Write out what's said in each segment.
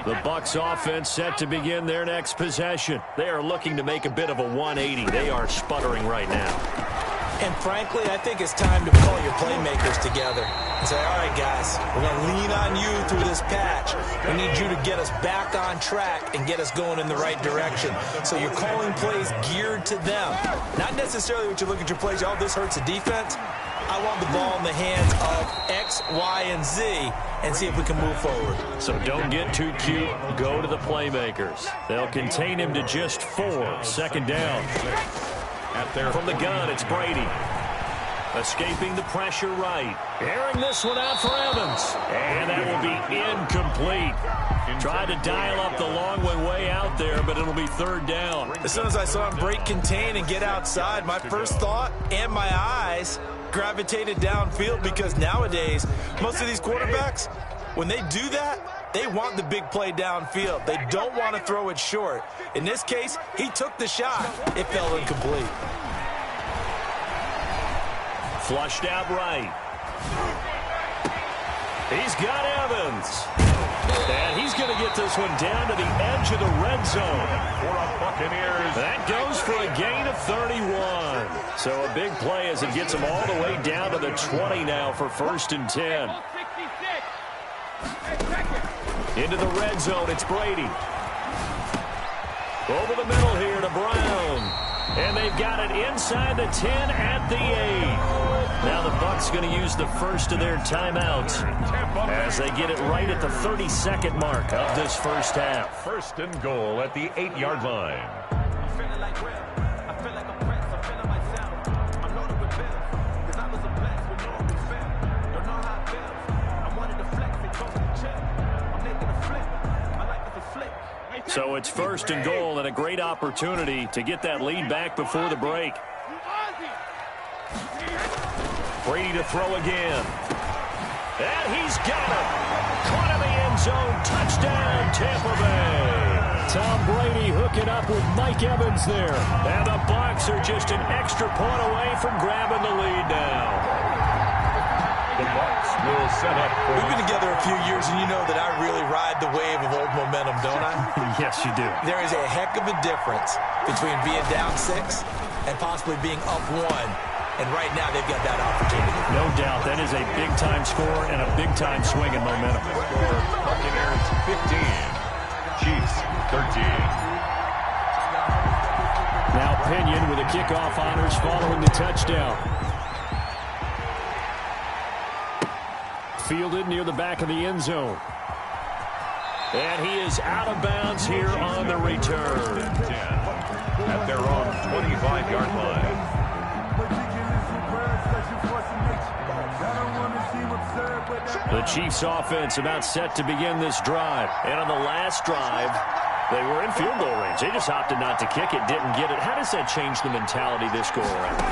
The Bucs offense set to begin their next possession. They are looking to make a bit of a 180. They are sputtering right now. And frankly, I think it's time to call your playmakers together and say, all right, guys, we're going to lean on you through this patch. We need you to get us back on track and get us going in the right direction. So you're calling plays geared to them. Not necessarily what you look at your plays, oh, this hurts the defense. I want the ball in the hands of X, Y, and Z and see if we can move forward. So don't get too cute. Go to the playmakers. They'll contain him to just 4. Second down. From the gun, it's Brady. Escaping the pressure right. Airing this one out for Evans. And that will be incomplete. Tried to dial up the long one way out there, but it'll be third down. As soon as I saw him break contain and get outside, my first thought and my eyes gravitated downfield, because nowadays, most of these quarterbacks, when they do that, they want the big play downfield. They don't want to throw it short. In this case, he took the shot. It fell incomplete. Flushed out right. He's got Evans. And he's going to get this one down to the edge of the red zone. For a Buccaneers. That goes for a gain of 31. So a big play as it gets him all the way down to the 20 now for 1st and 10. Into the red zone, it's Brady. Over the middle here to Brown. And they've got it inside the 10 at the 8. Now the Bucs going to use the first of their timeouts as they get it right at the 32nd mark of this first half. 1st and goal at the 8-yard line. So it's 1st and goal, and a great opportunity to get that lead back before the break. Brady to throw again. And he's got it. Caught in the end zone. Touchdown, Tampa Bay. Tom Brady hooking up with Mike Evans there. And the Bucs are just an extra point away from grabbing the lead now. The Bucs will set up. We've been together a few years, and you know that I really ride the wave of old momentum, don't I? Yes, you do. There is a heck of a difference between being down 6 and possibly being up 1. And right now, they've got that opportunity. No doubt. That is a big-time score and a big-time swing in momentum. Buccaneers 15. Chiefs 13. Now Pinion with the kickoff honors following the touchdown. Fielded near the back of the end zone. And he is out of bounds here on the return. 10 at their own 25-yard line. The Chiefs offense about set to begin this drive. And on the last drive, they were in field goal range. They just opted not to kick it, didn't get it. How does that change the mentality this go around?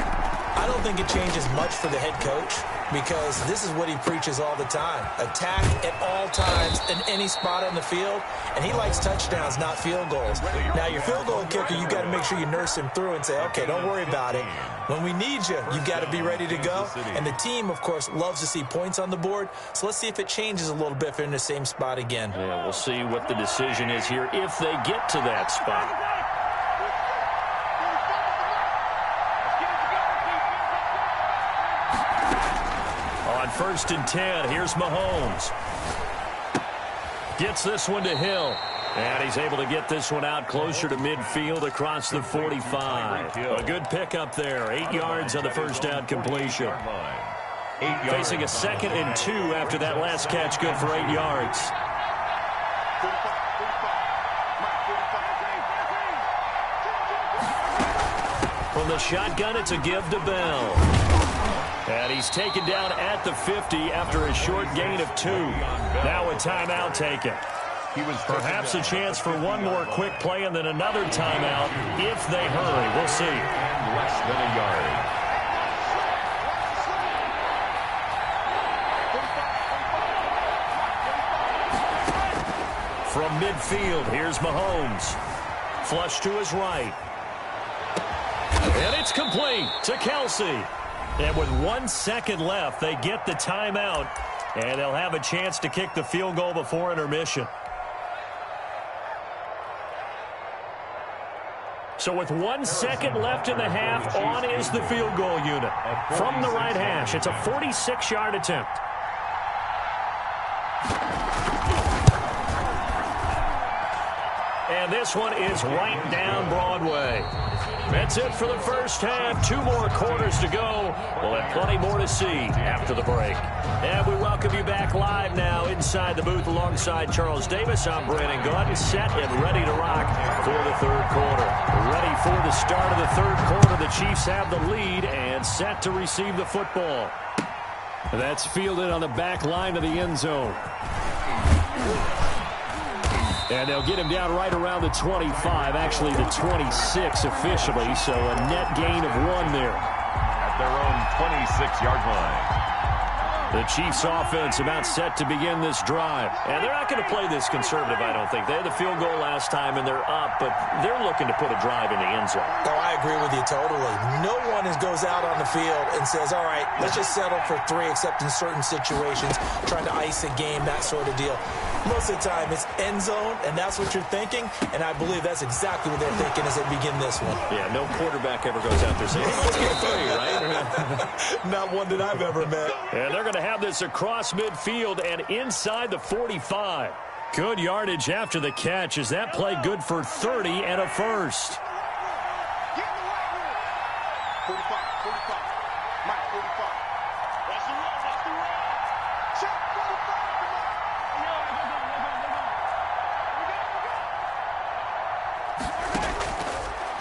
I don't think it changes much for the head coach, because this is what he preaches all the time. Attack at all times in any spot on the field, and he likes touchdowns, not field goals. Now, your field goal kicker, you got to make sure you nurse him through and say, okay, don't worry about it. When we need you, you got to be ready to go. And the team, of course, loves to see points on the board. So let's see if it changes a little bit if they're in the same spot again. Yeah, we'll see what the decision is here if they get to that spot. On 1st and 10, here's Mahomes. Gets this one to Hill. And he's able to get this one out closer to midfield across the 45. A good pickup there. 8 yards on the first down completion. Facing a 2nd and 2 after that last catch, good for 8 yards. From the shotgun, it's a give to Bell. And he's taken down at the 50 after a short gain of 2. Now a timeout taken. Perhaps a chance for one more quick play and then another timeout if they hurry. We'll see. Less than a yard. From midfield, here's Mahomes. Flush to his right. And it's complete to Kelsey. And with 1 second left, they get the timeout. And they'll have a chance to kick the field goal before intermission. So with 1 second left in the half, on is the field goal unit. From the right hash, it's a 46-yard attempt. And this one is right down Broadway. That's it for the first half. 2 more quarters to go. We'll have plenty more to see after the break. And we welcome you back live now inside the booth alongside Charles Davis. I'm Brandon Gaudin, set and ready to rock for the third quarter. Ready for the start of the third quarter. The Chiefs have the lead and set to receive the football. That's fielded on the back line of the end zone. And they'll get him down right around the 25, actually the 26 officially, so a net gain of 1 there. At their own 26-yard line. The Chiefs offense about set to begin this drive. And they're not going to play this conservative, I don't think. They had the field goal last time, and they're up, but they're looking to put a drive in the end zone. Oh, I agree with you totally. No one goes out on the field and says, all right, let's just settle for 3, except in certain situations, trying to ice a game, that sort of deal. Most of the time, it's end zone, and that's what you're thinking, and I believe that's exactly what they're thinking as they begin this one. Yeah, no quarterback ever goes out there saying, let's get 3, right? Not one that I've ever met. And they're going to have this across midfield and inside the 45. Good yardage after the catch. Is that play good for 30 and a first? 45, 45. Mike, 45. Watch the run, watch the run. Check 45.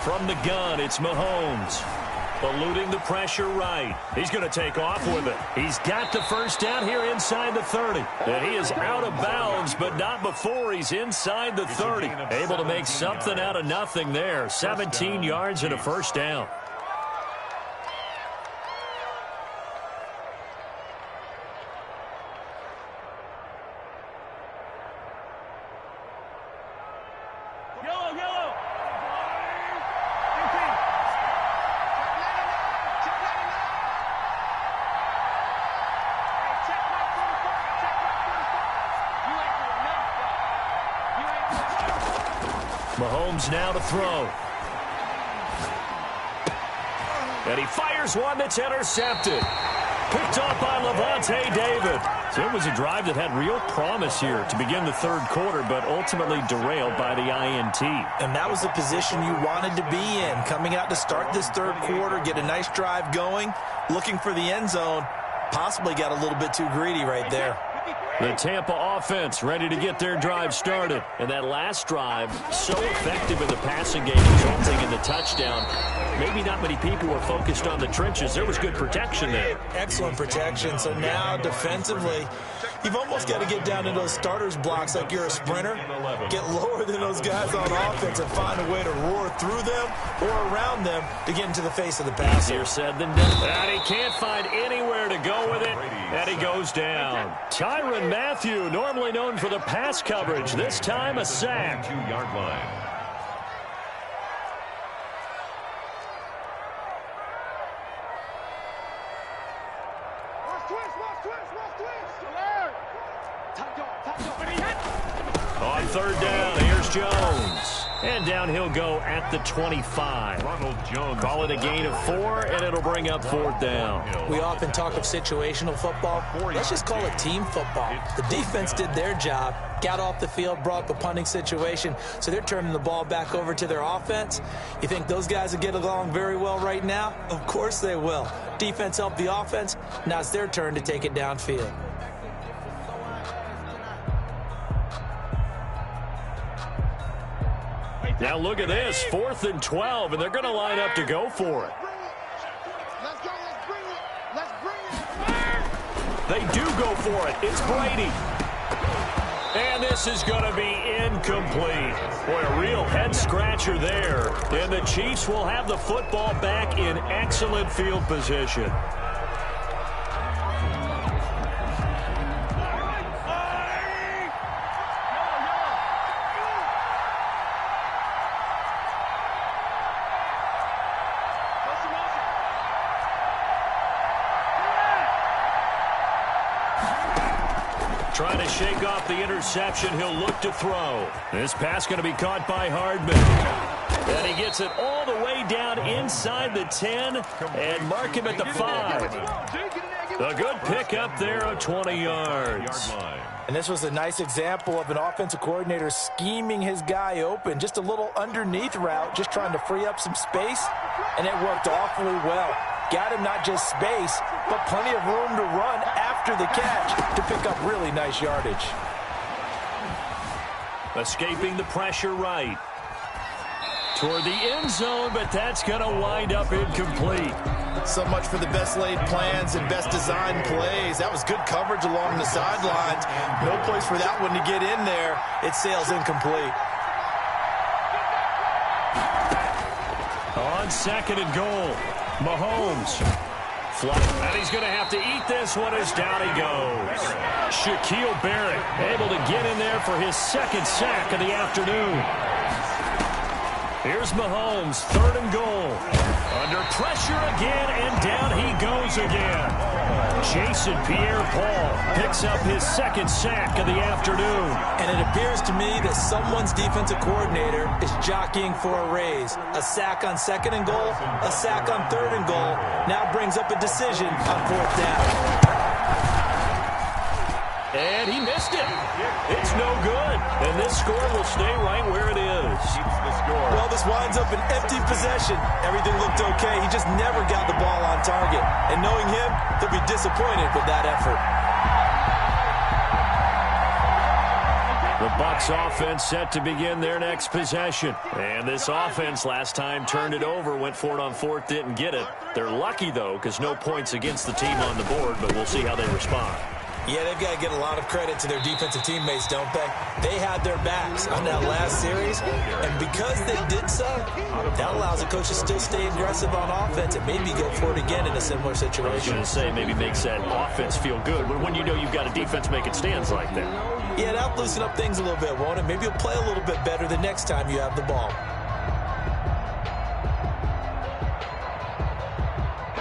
From the gun, it's Mahomes. Eluding the pressure right. He's going to take off with it. He's got the first down here inside the 30. And he is out of bounds, but not before he's inside the 30. Able to make something out of nothing there. 17 yards and a first down. Mahomes now to throw. And he fires one that's intercepted. Picked off by Lavonte David. So it was a drive that had real promise here to begin the third quarter, but ultimately derailed by the INT. And that was the position you wanted to be in. Coming out to start this third quarter, get a nice drive going, looking for the end zone. Possibly got a little bit too greedy right there. The Tampa offense ready to get their drive started. And that last drive, so effective in the passing game, resulting in the touchdown. Maybe not many people were focused on the trenches. There was good protection there. Excellent protection. So now defensively, you've almost got to get down to those starters blocks like you're a sprinter. Get lower than those guys on offense and find a way to roar through them or around them to get into the face of the passer. Easier said than done. And he can't find anywhere to go with it. And he goes down. Tyrann Mathieu, normally known for the pass coverage, this time a sack. 2-yard line. On third down, here's Jones. And down he'll go at the 25. Ronald Jones. Call it a gain of 4, and it'll bring up fourth down. We often talk of situational football. Let's just call it team football. The defense did their job, got off the field, brought up a punting situation, so they're turning the ball back over to their offense. You think those guys will get along very well right now? Of course they will. Defense helped the offense. Now it's their turn to take it downfield. Now look at this, 4th and 12, and they're going to line up to go for it. Let's go, let's bring it. They do go for it. It's Brady. And this is going to be incomplete. Boy, a real head-scratcher there. And the Chiefs will have the football back in excellent field position. Trying to shake off the interception. He'll look to throw. This pass going to be caught by Hardman. And he gets it all the way down inside the 10 and mark him at the 5. A good pickup there of 20 yards. And this was a nice example of an offensive coordinator scheming his guy open. Just a little underneath route, just trying to free up some space, and it worked awfully well. Got him not just space, but plenty of room to run after the catch to pick up really nice yardage. Escaping the pressure right. Toward the end zone, but that's going to wind up incomplete. So much for the best laid plans and best designed plays. That was good coverage along the sidelines. No place for that one to get in there. It sails incomplete. On 2nd and goal, Mahomes. And he's going to have to eat this one as down he goes. Shaquille Barrett able to get in there for his 2nd sack of the afternoon. Here's Mahomes, 3rd and goal. Under pressure again, and down he goes again. Jason Pierre-Paul picks up his 2nd sack of the afternoon. And it appears to me that someone's defensive coordinator is jockeying for a raise. A sack on 2nd and goal, a sack on 3rd and goal. Now brings up a decision on 4th down. And he missed it. It's no good. And this score will stay right where it is. Well, this winds up an empty possession. Everything looked okay. He just never got the ball on target. And knowing him, he'll be disappointed with that effort. The Bucs offense set to begin their next possession. And this offense last time turned it over, went for it on 4th, didn't get it. They're lucky, though, because no points against the team on the board, but we'll see how they respond. Yeah, they've got to get a lot of credit to their defensive teammates, don't they? They had their backs on that last series, and because they did so, that allows the coach to still stay aggressive on offense and maybe go for it again in a similar situation. I was going to say, maybe makes that offense feel good, but when you know you've got a defense making stands like that. Yeah, that'll loosen up things a little bit, won't it? Maybe you'll play a little bit better the next time you have the ball.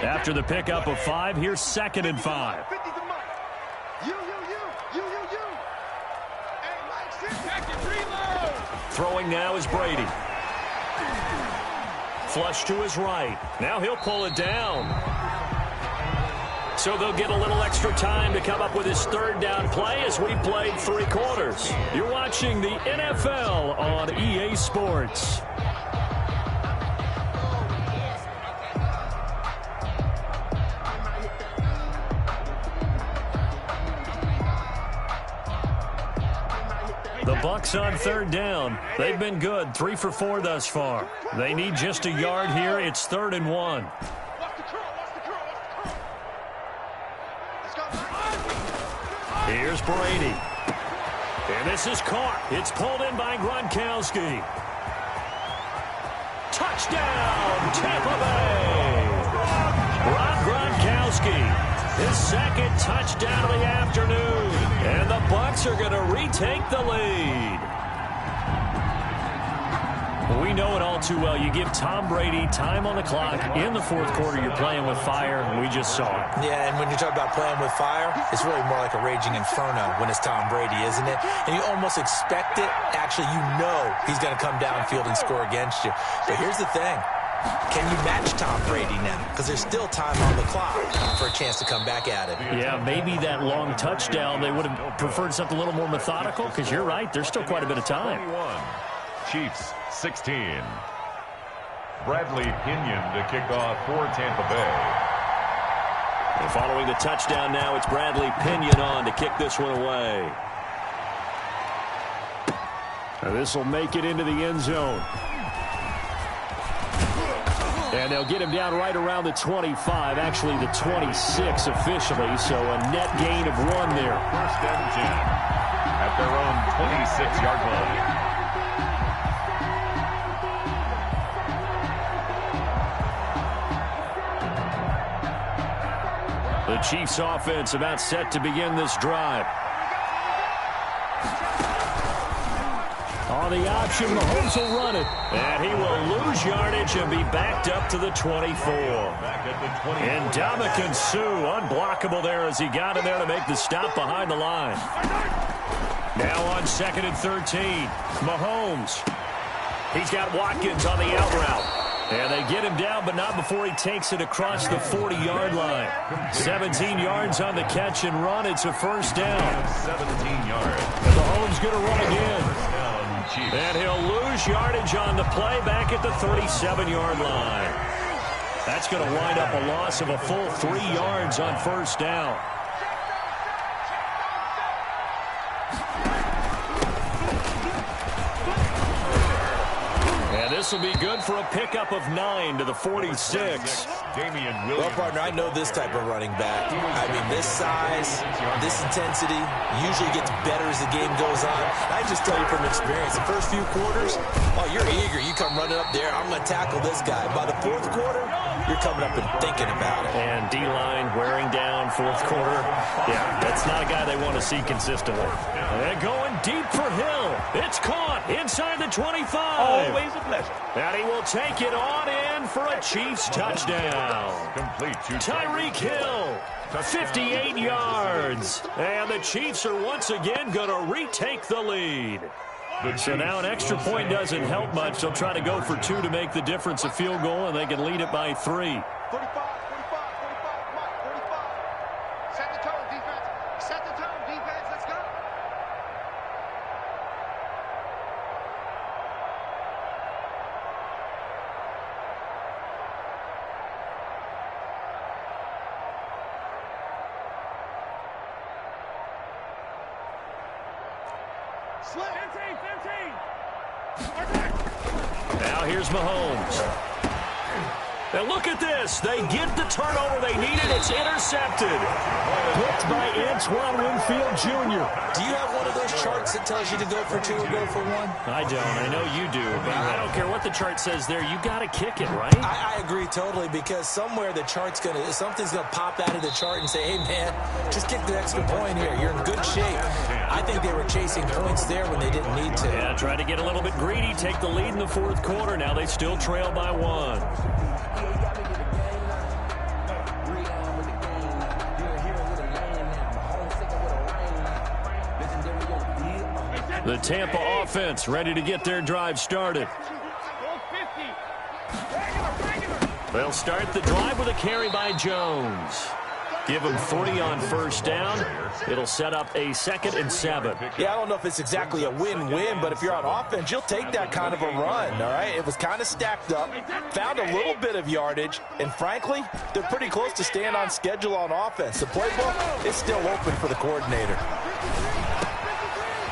After the pickup of 5, here's 2nd and 5. Throwing now is Brady. Flush to his right. Now he'll pull it down. So they'll get a little extra time to come up with his 3rd down play as we played 3 quarters. You're watching the NFL on EA Sports. The Bucs on 3rd down. They've been good, 3 for 4 thus far. They need just a yard here. It's 3rd and 1. Here's Brady. And this is caught. It's pulled in by Gronkowski. Touchdown, Tampa Bay. Rob Gronkowski. His 2nd touchdown of the afternoon. And the Bucs are going to retake the lead. We know it all too well. You give Tom Brady time on the clock. In the 4th quarter, you're playing with fire. We just saw it. Yeah, and when you talk about playing with fire, it's really more like a raging inferno when it's Tom Brady, isn't it? And you almost expect it. Actually, you know he's going to come downfield and score against you. But here's the thing. Can you match Tom Brady now? Because there's still time on the clock for a chance to come back at it. Yeah, maybe that long touchdown, they would have preferred something a little more methodical, because you're right, there's still quite a bit of time. 21, Chiefs 16. Bradley Pinion to kick off for Tampa Bay. And following the touchdown now, it's Bradley Pinion on to kick this one away. This will make it into the end zone. And they'll get him down right around the 25, actually the 26 officially, so a net gain of 1 there. 1st and 10 at their own 26-yard line. The Chiefs offense about set to begin this drive. On the option, Mahomes will run it. And he will lose yardage and be backed up to the 24. And Ndamukong Suh, unblockable there as he got in there to make the stop behind the line. Now on 2nd and 13, Mahomes. He's got Watkins on the out route. And they get him down, but not before he takes it across the 40-yard line. 17 yards on the catch and run. It's a first down. 17 yards. And Mahomes going to run again. And he'll lose yardage on the play back at the 37-yard line. That's going to wind up a loss of a full 3 yards on first down. This will be good for a pickup of 9 to the 46. Well, partner, I know this type of running back. I mean, this size, this intensity usually gets better as the game goes on. I just tell you from experience, the first few quarters, oh, you're eager. You come running up there, I'm going to tackle this guy. By the fourth quarter, you're coming up and thinking about it. And D-line wearing down fourth quarter. Yeah, that's not a guy they want to see consistently. And going deep for Hill. It's caught inside the 25. Always a pleasure. And he will take it on in for a Chiefs touchdown. Complete. Tyreek Hill, 58 yards. And the Chiefs are once again going to retake the lead. So now an extra point doesn't help much. They'll try to go for 2 to make the difference a field goal, and they can lead it by 3. 45, 45, 45, Mike, 45. Set the tone, defense. Set the tone, defense. Let's go. Now here's Mahomes. Now look at this. They get the turnover they needed. It's intercepted. Picked by Antoine Winfield Jr. Do you have one of those charts that tells you to go for 2 or go for 1? I don't. I know you do. But I don't care what the chart says there. You got to kick it, right? I agree totally, because somewhere the chart's something's gonna pop out of the chart and say, hey man, just kick the extra point here. You're in good shape. I think they were chasing points there when they didn't need to. Yeah, try to get a little bit greedy, take the lead in the fourth quarter. Now they still trail by 1. The Tampa offense ready to get their drive started. They'll start the drive with a carry by Jones. Give him 40 on first down. It'll set up a 2nd and 7. Yeah, I don't know if it's exactly a win-win, but if you're on offense, you'll take that kind of a run, all right? It was kind of stacked up, found a little bit of yardage, and frankly, they're pretty close to staying on schedule on offense. The playbook is still open for the coordinator.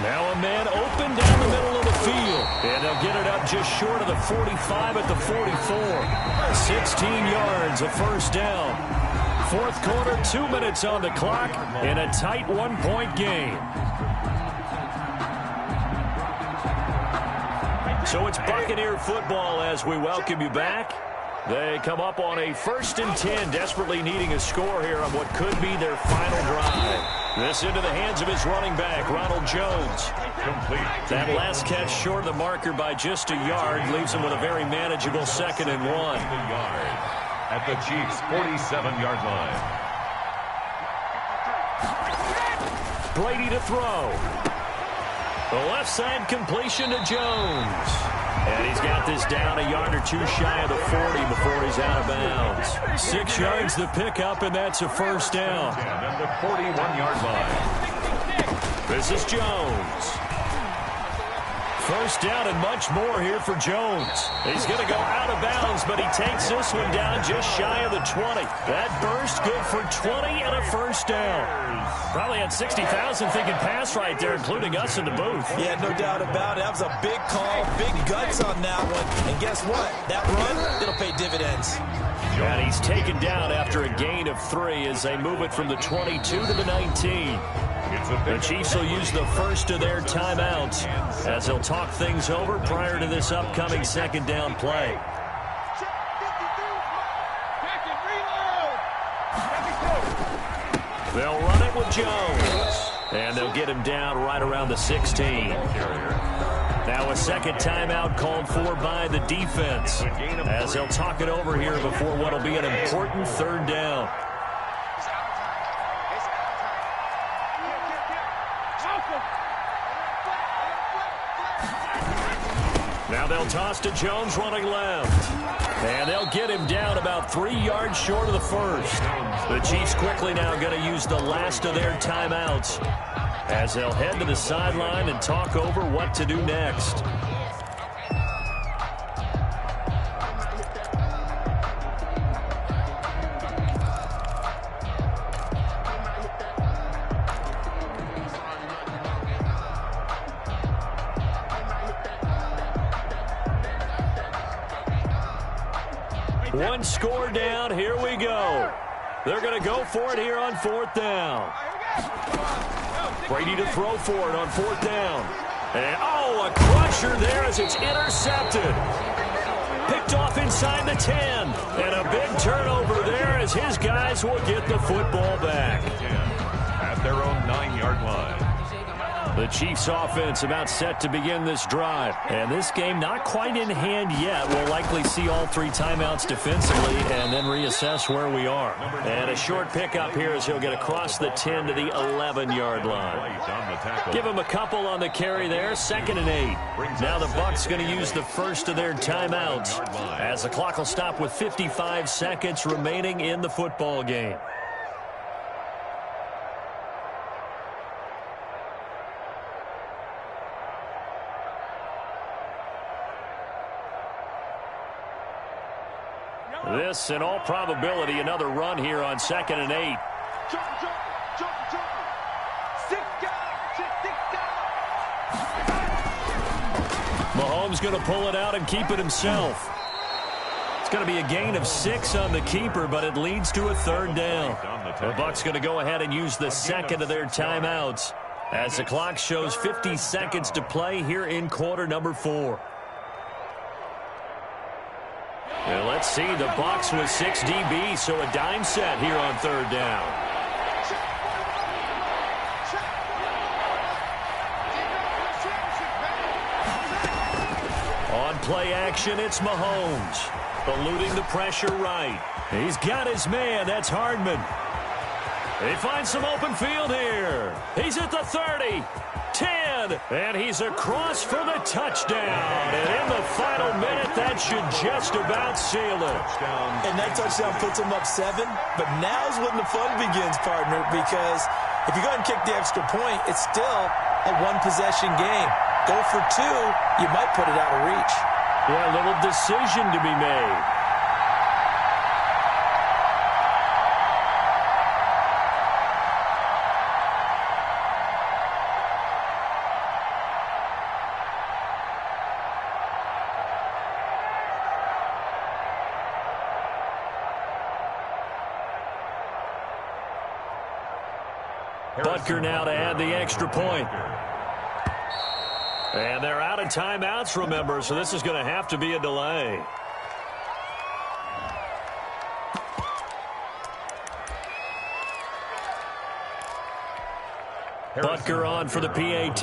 Now a man open down the middle of the field. And they'll get it up just short of the 45 at the 44. 16 yards, a first down. Fourth quarter, 2 minutes on the clock in a tight 1-point game. So it's Buccaneer football as we welcome you back. They come up on a 1st and 10, desperately needing a score here on what could be their final drive. This into the hands of his running back, Ronald Jones. Complete. That last catch short of the marker by just a yard leaves him with a very manageable 2nd and 1. At the Chiefs' 47-yard line. Brady to throw. The left side completion to Jones. And he's got this down a yard or 2 shy of the 40 before he's out of bounds. 6 yards the pickup, and that's a first down. At the 41-yard line. This is Jones. First down and much more here for Jones. He's going to go out of bounds, but he takes this one down just shy of the 20. That burst good for 20 and a first down. Probably had 60,000 thinking pass right there, including us in the booth. Yeah, no doubt about it. That was a big call, big guts on that one. And guess what? That run, it'll pay dividends. And he's taken down after a gain of 3 as they move it from the 22 to the 19. The Chiefs will use the first of their timeouts as they'll talk things over prior to this upcoming 2nd down play. They'll run it with Jones. And they'll get him down right around the 16. Now a 2nd timeout called for by the defense as they'll talk it over here before what will be an important 3rd down. Now they'll toss to Jones running left. And they'll get him down about 3 yards short of the first. The Chiefs quickly now going to use the last of their timeouts as they'll head to the sideline and talk over what to do next. One score down. Here we go. They're going to go for it here on 4th down. Brady to throw for it on 4th down. And, oh, a crusher there as it's intercepted. Picked off inside the 10. And a big turnover there as his guys will get the football back. At their own 9-yard line. The Chiefs offense about set to begin this drive. And this game not quite in hand yet. We'll likely see all 3 timeouts defensively and then reassess where we are. And a short pickup here as he'll get across the 10 to the 11-yard line. Give him a couple on the carry there. 2nd and 8. Now the Bucs going to use the first of their timeouts as the clock will stop with 55 seconds remaining in the football game. This, in all probability, another run here on 2nd and 8. Mahomes going to pull it out and keep it himself. It's going to be a gain of 6 on the keeper, but it leads to a 3rd down. The Bucs going to go ahead and use the second of their timeouts as the clock shows 50 seconds to play here in quarter number 4. And let's see, the Bucs with 6 DBs, so a dime set here on 3rd down. On play action, it's Mahomes. Eluding the pressure right. He's got his man, that's Hardman. He finds some open field here. He's at the 30. 10, and he's across for the touchdown. And in the final minute, that should just about seal it. And that touchdown puts him up 7, but now's when the fun begins, partner, because if you go ahead and kick the extra point, it's still a one-possession game. Go for 2, you might put it out of reach. Yeah, a little decision to be made. Butker now to add the extra point. And they're out of timeouts, remember, so this is going to have to be a delay. Butker on for the PAT.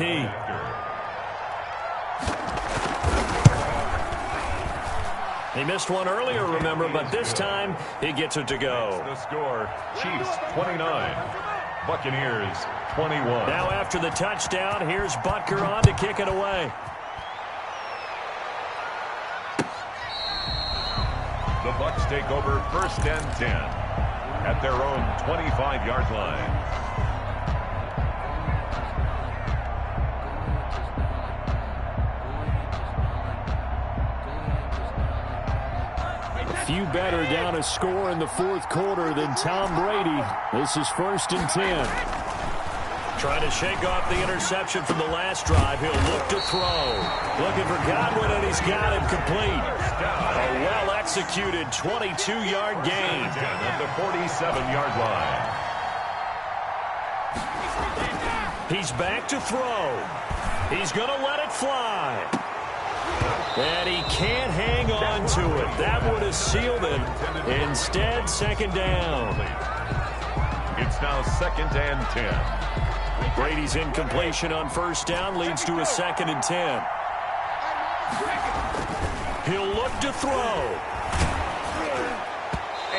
He missed one earlier, remember, but this time he gets it to go. The score, Chiefs 29. Buccaneers 21. Now after the touchdown, here's Butker on to kick it away. The Bucs take over 1st and 10 at their own 25-yard line. Few better down a score in the 4th quarter than Tom Brady. This is 1st and 10. Trying to shake off the interception from the last drive. He'll look to throw. Looking for Godwin, and he's got him complete. A well-executed 22-yard gain. At the 47-yard line. He's back to throw. He's going to let it fly. And he can't hang on to it. That would have sealed it. Instead, 2nd down. It's now 2nd and 10. Brady's incompletion on 1st down leads to a 2nd and 10. He'll look to throw.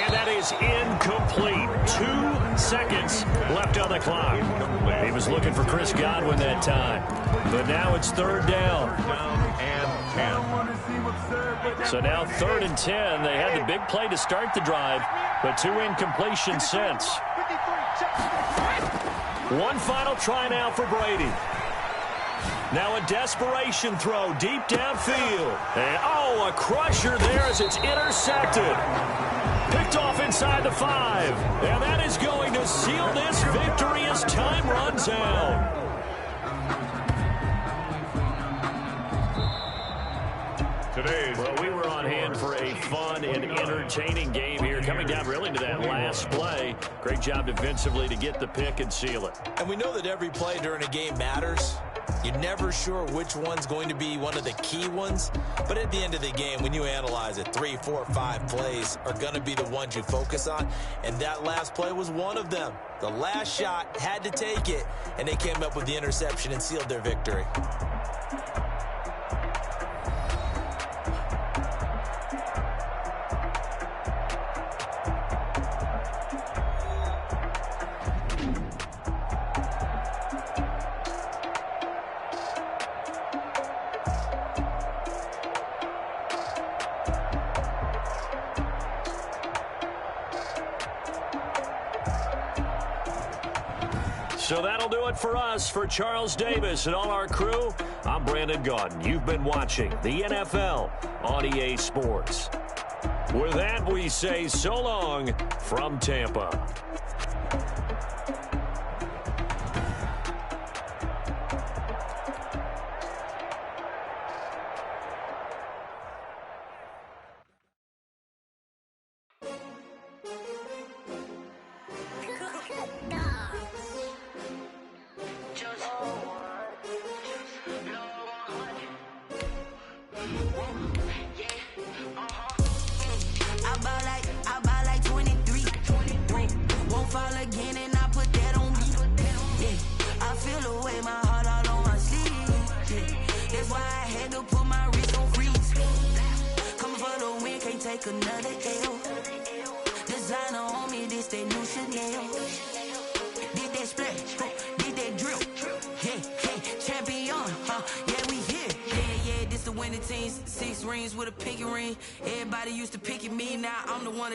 And that is incomplete. 2 seconds left on the clock. He was looking for Chris Godwin that time. But now it's 3rd down. So now 3rd and 10. They had the big play to start the drive, but 2 incompletions since. One final try now for Brady. Now a desperation throw deep downfield. And, oh, a crusher there as it's intercepted. Picked off inside the 5. And that is going to seal this victory as time runs out. Well, we were on hand for a fun and entertaining game here, coming down really to that last play. Great job defensively to get the pick and seal it. And we know that every play during a game matters. You're never sure which one's going to be one of the key ones. But at the end of the game, when you analyze it, 3, 4, 5 plays are going to be the ones you focus on. And that last play was one of them. The last shot had to take it, and they came up with the interception and sealed their victory. So that'll do it for us. For Charles Davis and all our crew, I'm Brandon Gaudin. You've been watching the NFL on EA Sports. With that, we say so long from Tampa.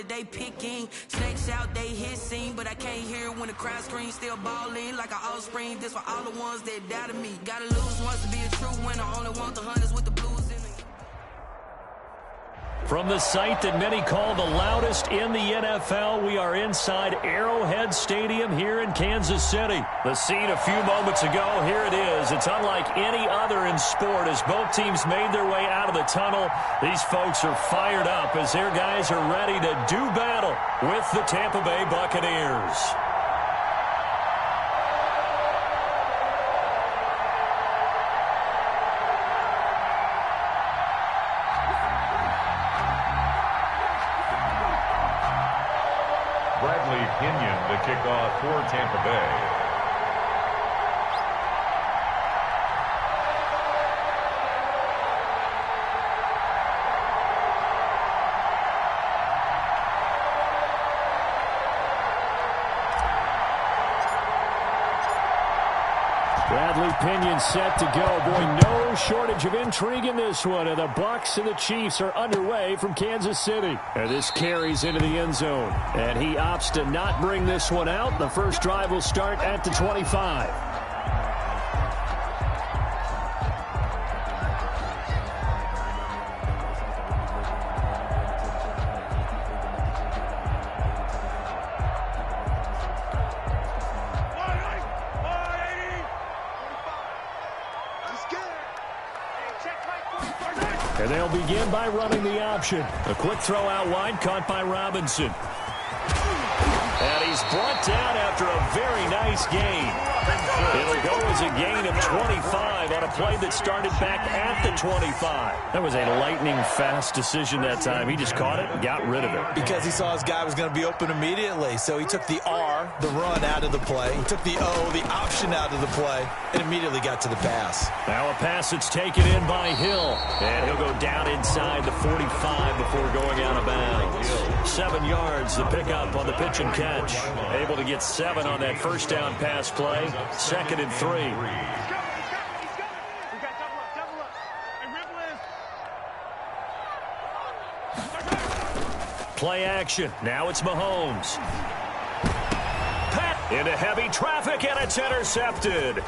They picking snakes out, they hissing, but I can't hear when the crowd screams. Still balling like an offspring. This for all the ones that doubted me. Gotta lose once to be a true winner. Only want the hunters with the blues in it. From the site that many call the loudest in the NFL, we are inside Arrowhead Stadium here in Kansas City. The scene a few moments ago, here it is. It's unlike any other in sport as both teams made their way out of the tunnel. These folks are fired up as their guys are ready to do battle with the Tampa Bay Buccaneers. Bradley Pinion, the kickoff for Tampa Bay. Bradley Pinion set to go. Boy, no shortage of intrigue in this one. And the Bucs and the Chiefs are underway from Kansas City. And this carries into the end zone. And he opts to not bring this one out. The first drive will start at the 25. And they'll begin by running the option. A quick throw out wide, caught by Robinson. And he's brought down after a very nice gain. It'll go as a gain of 25 on a play that started back at the 25. That was a lightning-fast decision that time. He just caught it and got rid of it. Because he saw his guy was going to be open immediately. So he took the R, the run, out of the play. He took the O, the option, out of the play, and immediately got to the pass. Now a pass that's taken in by Hill. And he'll go down inside the 45 before going out of bounds. 7 yards, the pickup on the pitch and catch. Able to get 7 on that first down pass play. 2nd and 3. Play action. Now it's Mahomes. Pat into heavy traffic, and it's intercepted.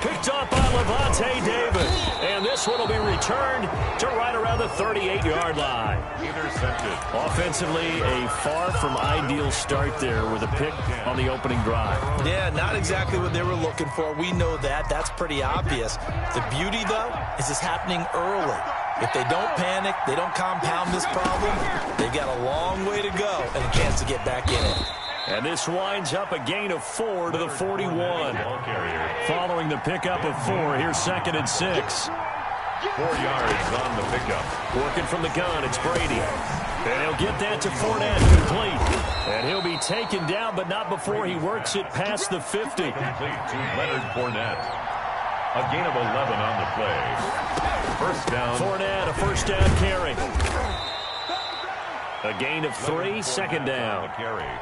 Picked up by Lavonte David. And this one will be returned to right around the 38-yard line. Intercepted. Offensively, a far from ideal start there with a pick on the opening drive. Yeah, not exactly what they were looking for. We know that. That's pretty obvious. The beauty, though, is it's happening early. If they don't panic, they don't compound this problem, they've got a long way to go and a chance to get back in it. And this winds up a gain of 4 to the 41. Following the pickup of 4, here's 2nd and 6. 4 yards on the pickup. Working from the gun, it's Brady. And he'll get that to Fournette, complete. And he'll be taken down, but not before he works it past the 50. Complete to Leonard Fournette. A gain of 11 on the play. First down. Fournette, a first down carry. A gain of 3, 2nd down.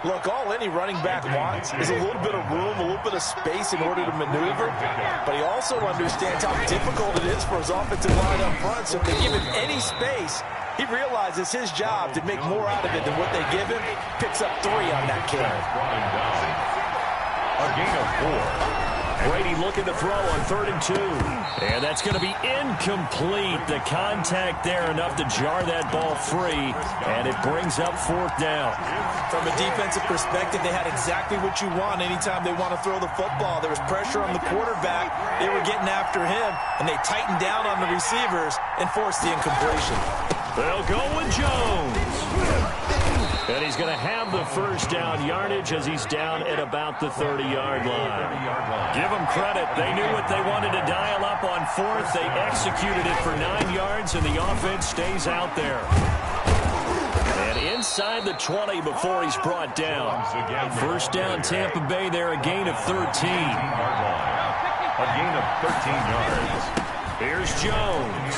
Look, all any running back wants is a little bit of room, a little bit of space in order to maneuver. But he also understands how difficult it is for his offensive line up front. So if they give him any space, he realizes his job to make more out of it than what they give him. Picks up 3 on that carry. A gain of 4. Brady looking to throw on 3rd and 2. And that's going to be incomplete. The contact there enough to jar that ball free. And it brings up 4th down. From a defensive perspective, they had exactly what you want anytime they want to throw the football. There was pressure on the quarterback. They were getting after him. And they tightened down on the receivers and forced the incompletion. They'll go with Jones. And he's going to have the first down yardage as he's down at about the 30-yard line. Give them credit. They knew what they wanted to dial up on 4th. They executed it for 9 yards, and the offense stays out there. And inside the 20 before he's brought down. First down, Tampa Bay there, a gain of 13. A gain of 13 yards. Here's Jones.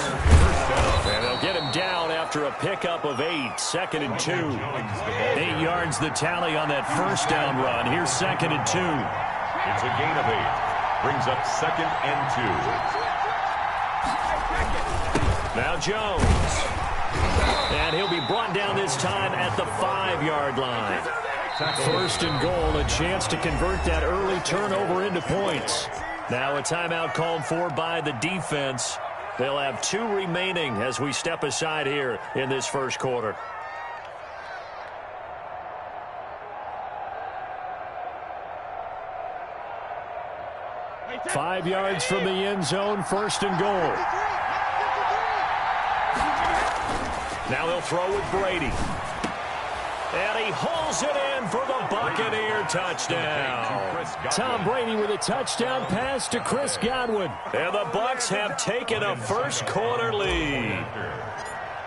And they'll get him down after a pickup of 8. 2nd and 2. 8 yards the tally on that first down run. Here's 2nd and 2. It's a gain of 8. Brings up 2nd and 2. Now Jones. And he'll be brought down this time at the 5-yard line. 1st and goal, a chance to convert that early turnover into points. Now a timeout called for by the defense. They'll have 2 remaining as we step aside here in this first quarter. Five yards from the end zone, 1st and goal. Now they'll throw with Brady. And he holds it in for the Buccaneer touchdown. Tom Brady with a touchdown pass to Chris Godwin. And the Bucs have taken a first quarter lead.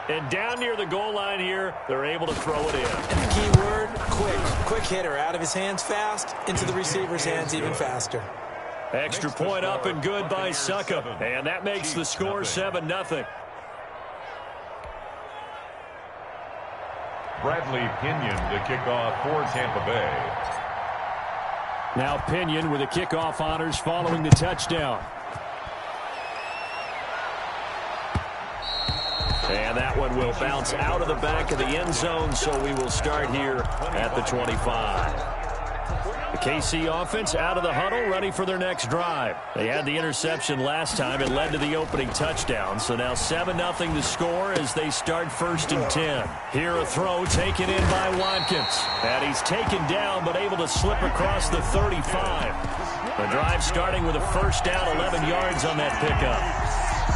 And down near the goal line here, they're able to throw it in. And the key word, quick. Quick hitter, out of his hands fast, into the receiver's hands even faster. Extra point up and good by Succop. And that makes the score 7-0. Bradley Pinion to kick off for Tampa Bay. Now Pinion with the kickoff honors following the touchdown. And that one will bounce out of the back of the end zone, so we will start here at the 25. The KC offense out of the huddle, ready for their next drive. They had the interception last time. It led to the opening touchdown. So now 7-0 the score as they start 1st and 10. Here a throw taken in by Watkins. And he's taken down but able to slip across the 35. The drive starting with a first down, 11 yards on that pickup.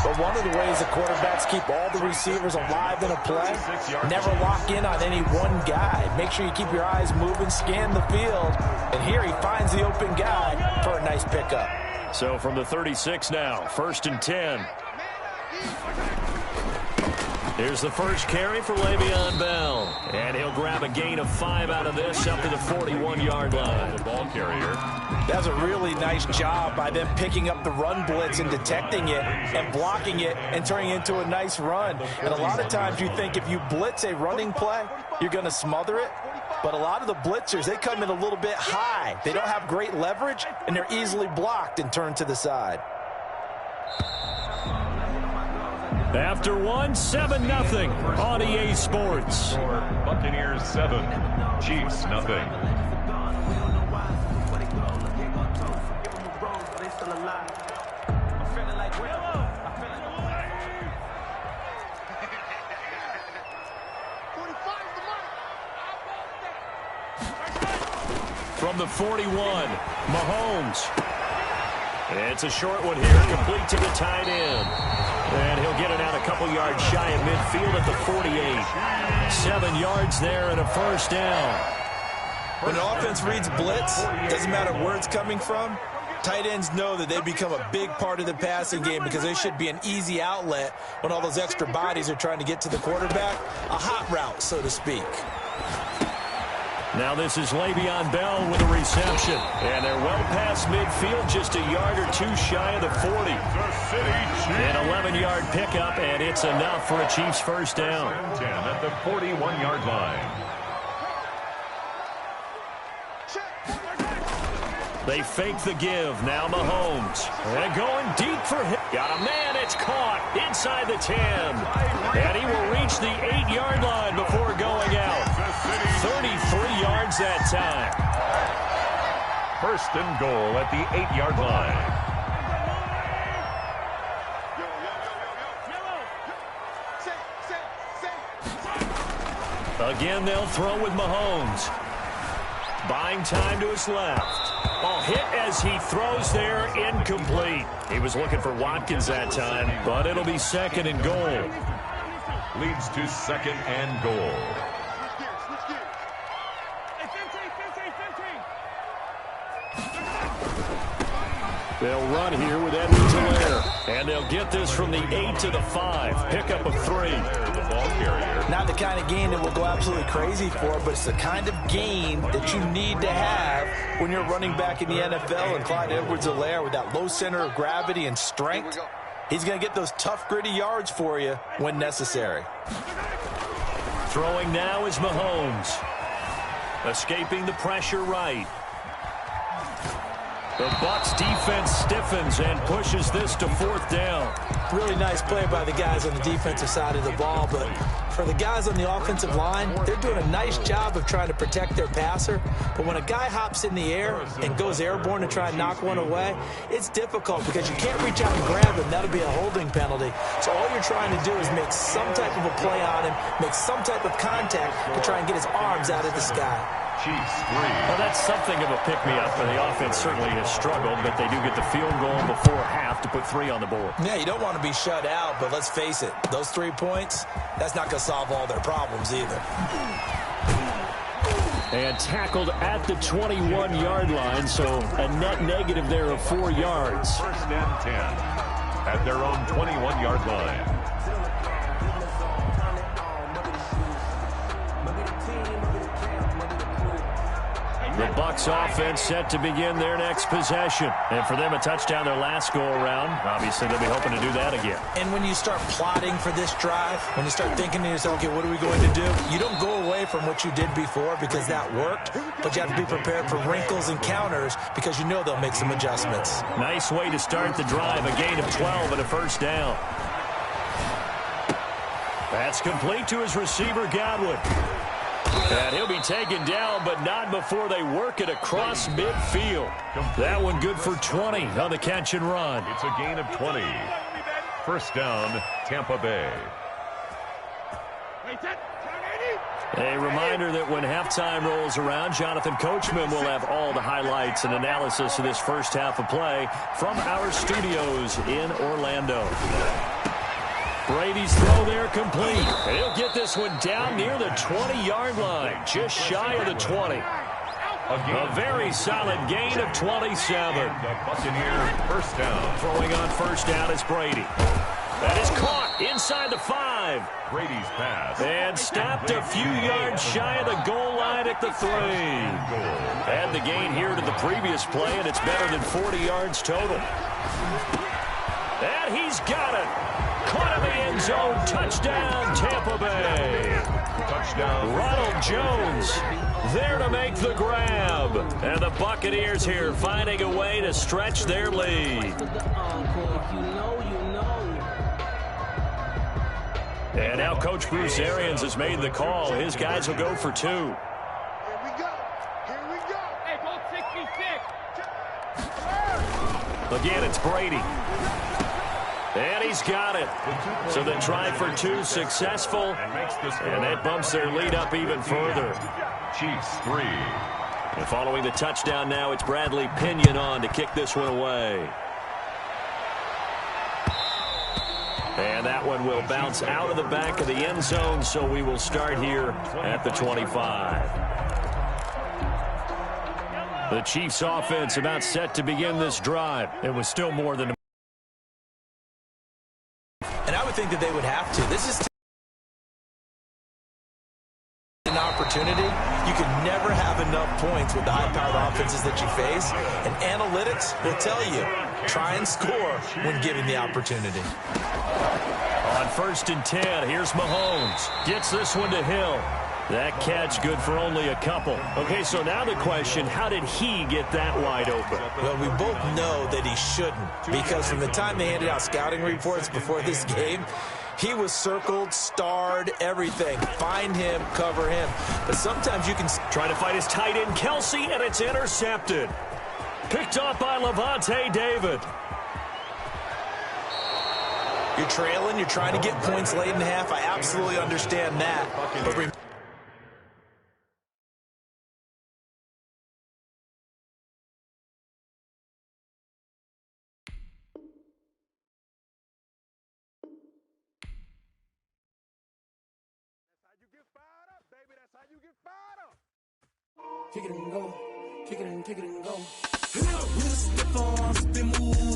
But one of the ways the quarterbacks keep all the receivers alive in a play, never lock in on any one guy. Make sure you keep your eyes moving, scan the field, and here he finds the open guy for a nice pickup. So from the 36 now, 1st and 10. Here's the first carry for Le'Veon Bell. And he'll grab a gain of 5 out of this up to the 41-yard line. The ball carrier. That's a really nice job by them picking up the run blitz and detecting it and blocking it and turning it into a nice run. And a lot of times you think if you blitz a running play, you're going to smother it. But a lot of the blitzers, they come in a little bit high. They don't have great leverage, and they're easily blocked and turned to the side. After 7-0 on EA Sports. Buccaneers 7, Chiefs nothing. From the 41, Mahomes. It's a short one here, complete to the tight end. And he'll get it out a couple yards shy of midfield at the 48. 7 yards there and a first down. When an offense reads blitz, doesn't matter where it's coming from, tight ends know that they become a big part of the passing game because they should be an easy outlet when all those extra bodies are trying to get to the quarterback. A hot route, so to speak. Now this is Le'Veon Bell with a reception. And they're well past midfield, just a yard or two shy of the 40. An 11-yard pickup, and it's enough for a Chiefs first down. 10 at the 41-yard line. They fake the give. Now Mahomes. And going deep for him. Got a man. It's caught inside the 10. And he will reach the 8-yard line before going out. 33 yards that time. First and goal at the 8-yard line. Again, they'll throw with Mahomes. Buying time to his left. Ball hit as he throws there, incomplete. He was looking for Watkins that time, but it'll be second and goal. Leads to second and goal. They'll run here with Edwards-Helaire. And they'll get this from the 8 to the 5. Pickup of 3. The ball carrier. Not the kind of game that we'll go absolutely crazy for, but it's the kind of game that you need to have when you're running back in the NFL. And Clyde Edwards-Helaire with that low center of gravity and strength, he's going to get those tough, gritty yards for you when necessary. Throwing now is Mahomes. Escaping the pressure right. The Bucs defense stiffens and pushes this to fourth down. Really nice play by the guys on the defensive side of the ball, but for the guys on the offensive line, they're doing a nice job of trying to protect their passer. But when a guy hops in the air and goes airborne to try and knock one away, it's difficult because you can't reach out and grab him. That'll be a holding penalty. So all you're trying to do is make some type of a play on him, make some type of contact to try and get his arms out of the sky. Chiefs 3. Well, that's something of a pick-me-up, and the offense certainly has struggled, but they do get the field goal before half to put 3 on the board. Yeah, you don't want to be shut out, but let's face it, those 3 points, that's not going to solve all their problems either. And tackled at the 21-yard line, so a net negative there of 4 yards. First and 10 at their own 21-yard line. The Bucs offense set to begin their next possession. And for them, a touchdown their last go-around. Obviously, they'll be hoping to do that again. And when you start plotting for this drive, when you start thinking to yourself, okay, what are we going to do? You don't go away from what you did before because that worked, but you have to be prepared for wrinkles and counters because you know they'll make some adjustments. Nice way to start the drive. A gain of 12 and a first down. That's complete to his receiver, Godwin. And he'll be taken down, but not before they work it across midfield. That one good for 20 on the catch and run. It's a gain of 20. First down, Tampa Bay. A reminder that when halftime rolls around, Jonathan Coachman will have all the highlights and analysis of this first half of play from our studios in Orlando. Brady's throw there complete. And he'll get this one down near the 20-yard line, just shy of the 20. A very solid gain of 27. The Buccaneers first down. Throwing on first down is Brady. That is caught inside the 5. Brady's pass. And stopped a few yards shy of the goal line at the 3. Add the gain here to the previous play, and it's better than 40 yards total. And he's got it. Caught in the end zone. Touchdown, Tampa Bay. Touchdown. Ronald Jones there to make the grab. And the Buccaneers here finding a way to stretch their lead. And now Coach Bruce Arians has made the call. His guys will go for 2. Here we go. Here we go. Hey, go 66. Again, it's Brady. And he's got it. So the try for 2 successful. And that bumps their lead up even further. Chiefs 3. And following the touchdown now, it's Bradley Pinion on to kick this one away. And that one will bounce out of the back of the end zone, so we will start here at the 25. The Chiefs offense about set to begin this drive. It was still more than And I would think that they would have to. This is an opportunity. You can never have enough points with the high-powered offenses that you face. And analytics will tell you, try and score when given the opportunity. On 1st and 10, here's Mahomes. Gets this one to Hill. That catch good for only a couple. Okay, so now the question, how did he get that wide open? Well, we both know that he shouldn't, because from the time they handed out scouting reports before this game, he was circled, starred, everything. Find him, cover him. But sometimes you can try to fight his tight end, Kelsey, and it's intercepted. Picked off by Levante David. You're trailing, you're trying to get points late in half. I absolutely understand that. But kick it and go, kick it and go. Hit up with a step on, spin move.